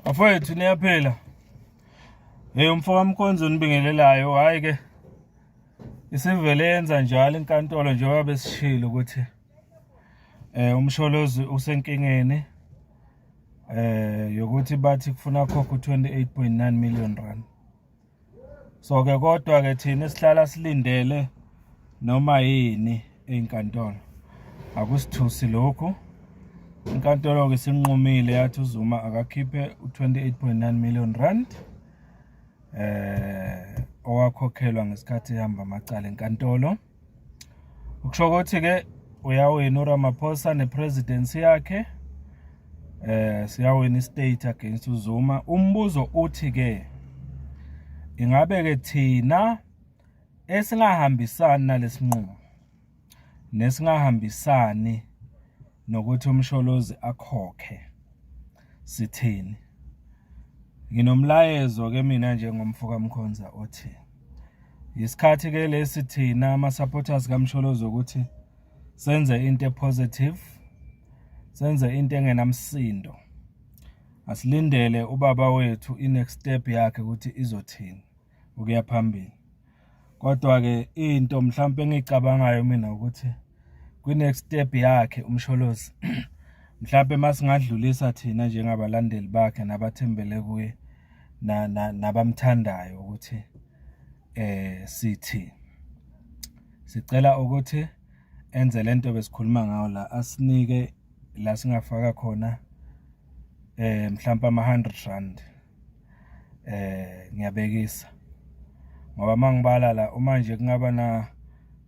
Afowethu niyaphela. Umfowethu Mkhonzo nibingelelayo, hayi ke isivele yenza njalo inkantolo njengoba besishilo ukuthi umsholozi usenkingeni yokuthi bathi kufuna khokha 28.9 million rand. So ke kodwa ke thina sihlala silindele noma yini einkantolo. Akusithusi lokho. Inkantolo ke sinqumile yathi uZuma akakhiphe u28.9 million rand owakhokhelwa ngesikhathi ehamba amacala enkantolo. Ukusho ukuthi ke uyawina uRamaphosa nepresidency yakhe siyawina istate against uZuma. Umbuzo uthi ke ingabe ke thina esingahambisani nalesinqumo nesingahambisani nokuthi umsholozi akhokhe sithini. Nginomlayezo ke mina njengomfoka Mkhonza othi isikhathi ke lesi thina ama supporters kaMsholozi ukuthi senze into positive, senze into engenamsindo. Asilindele ubaba wethu next step yakhe ukuthi izothini ukuya phambili. Kodwa ke into mhlawumbe engicabangayo mina ukuthi next step yakhe umsholozi mhlawumbe masingadlulisa thina njengabalandeli bakhe nabathembele kuye nabamthandayo ukuthi sithi sicela ukuthi enze lento besikhuluma ngayo la, asinike la singafaka khona mhlawumbe ama100 rand ngiyabekisa ngoba mangibala la uma nje kungaba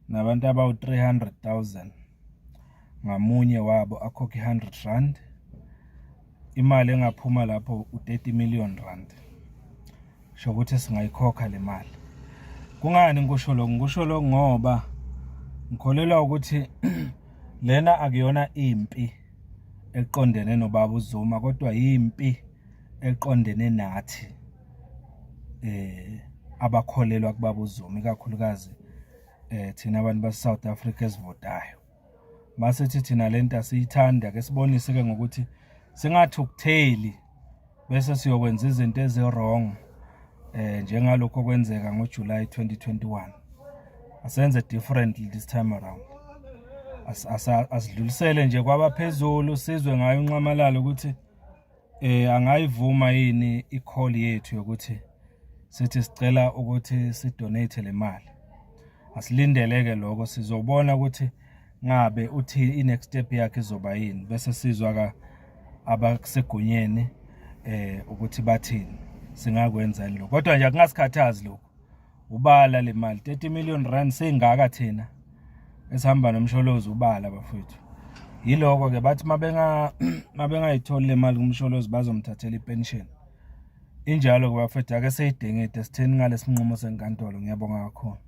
nabantu abawu 300,000 ngamunye wabo akhokhe 100 rand, imali engaphuma lapho u30 million rand. Sho ukuthi singayikhokha le mali. Kungani ngisho lokho ngoba ngikholelwa ukuthi lena akuyona impi eqondene nobaba uZuma kodwa impi eqondene nathi abakholelwa kubaba uZuma, ikakhulukazi thina abantu base-South Africa esivotayo. Masithi thina lento asiyithanda ke sibonise ke ngokuthi singathukutheli bese siyokwenza izinto ezi-wrong njengalokho kwenzeka ngoJuly 2021. Asenze differently this time around. Asidlulisele nje kwabaphezulu sizwe ngayo unqamalalo ukuthi angayivuma yini i-call yethu yokuthi sithi sicela ukuthi sidonate le mali. Asilindeleke lokho sizobona ukuthi ngabe uthi next step yakhe izoba yini bese sizwa ka abakusegunyeni ukuthi bathini singakwenza lokho. Kodwa nje akungasikhathazi lokho. Ubala le mali 30 million rand sengaka thina esihamba nomsholozi ubala bafethu. Yiloko ke bathi mabengayitholi le mali kumsholozi bazomthathela ipension. Injalo ke bafethu ake seyidingide sitheni ngalesinqumo senkantolo. Ngiyabonga kakhulu.